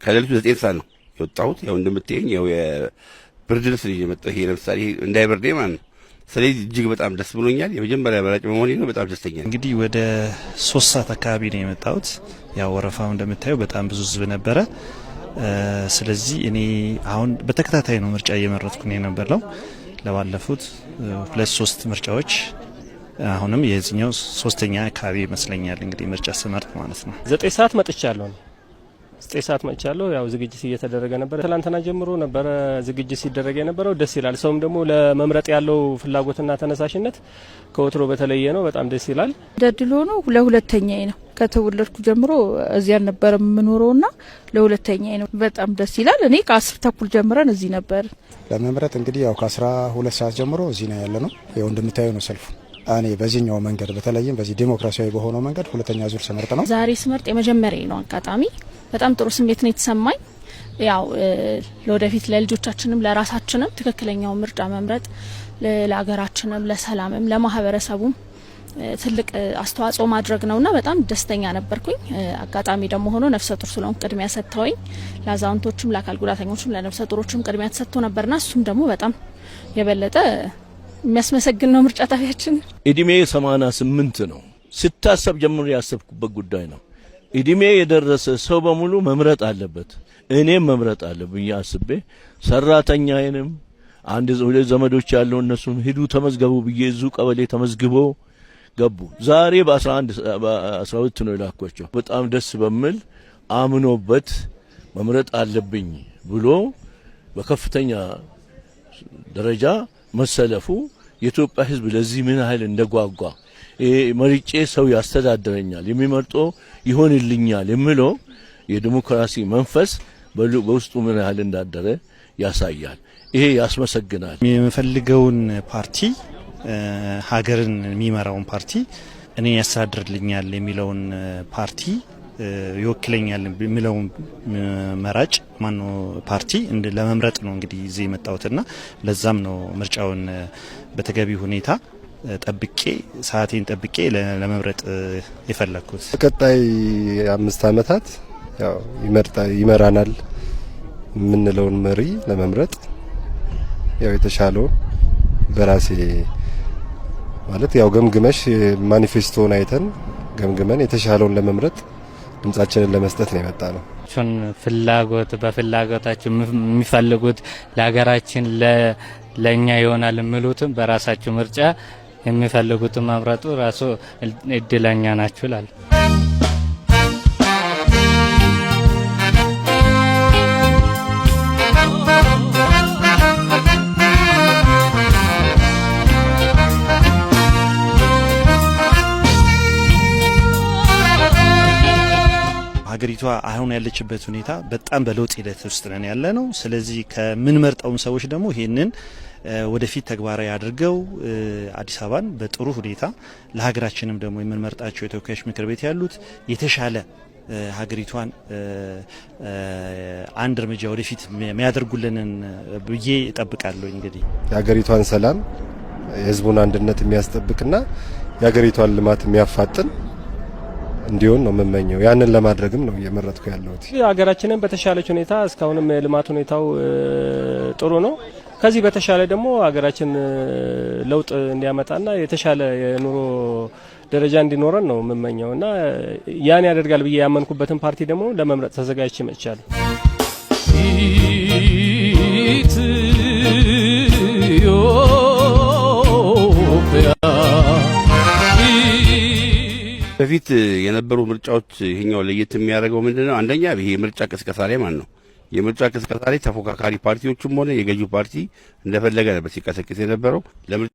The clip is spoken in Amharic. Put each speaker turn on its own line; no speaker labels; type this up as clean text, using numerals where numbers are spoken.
ከሌሊቱ 9 ሰዓት ነው የወጣሁት። ያው እንደምትየኝ ያው የብርድ ልብስ ነው የመጣው። ይሄ ለምሳሌ እንዳይበርደኝ ማለት ነው። ስለዚህ እጅግ በጣም ደስ ብሎኛል። የመጀመሪያ መራጭ በመሆኔ ነው በጣም ደስተኛ ነኝ።
እንግዲህ ወደ 3 ሰዓት አካባቢ ነው የመጣሁት። ያው ወረፋው እንደምታየው በጣም ብዙ ህዝብ ነበረ። ስለዚህ እኔ አሁን በተከታታይ ነው ምርጫ እየመረጥኩ ነው የነበረው ለባለፉት 2-3 ምርጫዎች። አሁንም የዚህኛው 3ኛ አካባቢ ይመስለኛል እንግዲህ ምርጫ ስመርጥ ማለት ነው።
9 ሰዓት መጥቻለሁ። 9 ሰዓት መጥቻለሁ። ያው ዝግጅት እየተደረገ ነበር። ትላንትና ጀምሮ ነበር ዝግጅት ሲደረግ የነበረው። ደስ ይላል። ሰውም ደግሞ ለመምረጥ ያለው ፍላጎትና ተነሳሽነት ከወትሮ በተለየ ነው። በጣም ደስ ይላል።
ደድሎ ነው ለሁለተኛዬ ነው። ከተወለድኩ ጀምሮ እዚያ ነበር የምኖረውና ለሁለተኛዬ ነው። በጣም ደስ ይላል። እኔ ከ10 ተኩል ጀምረን እዚህ ነበር
ለመምረጥ እንግዲህ ያው ከ12 ሰዓት ጀምሮ እዚህ ነው ያለነው። ያው እንደምታዩ ነው ሰልፉ። እኔ በዚህኛው መንገድ በተለይም በዚህ ዲሞክራሲያዊ በሆነው መንገድ ሁለተኛ ዙር ስመርጥ ነው።
ዛሬ ስመርጥ የመጀመሪያዬ ነው። አጋጣሚ በጣም ጥሩ ስሜት ነው የተሰማኝ። ያው ለወደፊት ለልጆቻችንም ለራሳችንም ትክክለኛው ምርጫ መምረጥ ለሀገራችንም ለሰላምም ለማህበረሰቡም ትልቅ አስተዋጽኦ ማድረግ ነውና በጣም ደስተኛ ነበርኩኝ። አጋጣሚ ደግሞ ሆኖ ነፍሰ ጡር ስለሆንኩ ቅድሚያ ሰጥተውኝ ለአዛውንቶችም ለአካል ጉዳተኞችም ለነፍሰ ጡሮችም ቅድሚያ ተሰጥቶ ነበርና እሱም ደግሞ በጣም የበለጠ የሚያስመሰግን ነው። ምርጫ ጣቢያችን
እድሜ 88 ነው። ስታሰብ ጀምሮ ያሰብኩበት ጉዳይ ነው። እድሜ የደረሰ ሰው በሙሉ መምረጥ አለበት። እኔም መምረጥ አለብኝ አስቤ ሰራተኛዬንም አንድ ሁለት ዘመዶች ያለው እነሱን ሂዱ ተመዝገቡ ብዬ እዙ ቀበሌ ተመዝግቦ ገቡ። ዛሬ በ12 ነው የላኳቸው። በጣም ደስ በሚል አምኖበት መምረጥ አለብኝ ብሎ በከፍተኛ ደረጃ መሰለፉ የኢትዮጵያ ሕዝብ ለዚህ ምን ያህል እንደጓጓ መርጬ ሰው ያስተዳድረኛል የሚመርጦ ይሆንልኛል የሚለው የዲሞክራሲ መንፈስ በውስጡ ምን ያህል እንዳደረ ያሳያል። ይሄ ያስመሰግናል። የሚፈልገውን
ፓርቲ ሀገርን የሚመራውን ፓርቲ እኔ ያስተዳድርልኛል የሚለውን ፓርቲ ይወክለኛል የሚለውን መራጭ ማነው ፓርቲ ለመምረጥ ነው እንግዲህ እዚህ የመጣሁትና ለዛም ነው ምርጫውን በተገቢ ሁኔታ ጠብቄ ሰዓቴን ጠብቄ ለመምረጥ የፈለኩት።
በቀጣይ 5 አመታት ያው ይመራናል የምንለውን መሪ ለመምረጥ ያው የተሻለውን በራሴ ማለት ያው ገምግመሽ ማኒፌስቶን አይተን ገምግመን የተሻለውን ለመምረጥ ድምጻችንን ለመስጠት ነው የመጣ ነው።
ፍላጎት በፍላጎታቸው የሚፈልጉት ለሀገራችን ለኛ ይሆናል የሚሉትን በራሳቸው ምርጫ የሚፈልጉትን መምረጡ ራሱ እድለኛ ናችሁ ይላል።
ሀገሪቷ አሁን ያለችበት ሁኔታ በጣም በለውጥ ሂደት ውስጥ ነን ያለ ነው። ስለዚህ ከምንመርጠውም ሰዎች ደግሞ ይሄንን ወደፊት ተግባራዊ አድርገው አዲስ አበባን በጥሩ ሁኔታ ለሀገራችንም ደግሞ የምንመርጣቸው የተወካዮች ምክር ቤት ያሉት የተሻለ ሀገሪቷን አንድ እርምጃ ወደፊት የሚያደርጉልንን ብዬ እጠብቃለሁ። እንግዲህ
የሀገሪቷን ሰላም የህዝቡን አንድነት የሚያስጠብቅና የሀገሪቷን ልማት የሚያፋጥን እንዲሆን ነው የምመኘው። ያንን ለማድረግም ነው እየመረጥኩ ያለሁት።
ሀገራችንን በተሻለች ሁኔታ እስካሁንም የልማት ሁኔታው ጥሩ ነው። ከዚህ በተሻለ ደግሞ ሀገራችን ለውጥ እንዲያመጣና የተሻለ የኑሮ ደረጃ እንዲኖረን ነው የምመኘውና ያን ያደርጋል ብዬ ያመንኩበትን ፓርቲ ደግሞ ለመምረጥ ተዘጋጅቼ መጥቻለሁ።
በፊት የነበሩ ምርጫዎች ይሄኛው ለየት የሚያደርገው ምንድነው? አንደኛ ይሄ ምርጫ ቅስቀሳ ላይ ማለት ነው። የምርጫ ቅስቀሳ ላይ ተፎካካሪ ፓርቲዎችም ሆነ የገዢው ፓርቲ እንደፈለገ ነበር ሲቀሰቅስ የነበረው።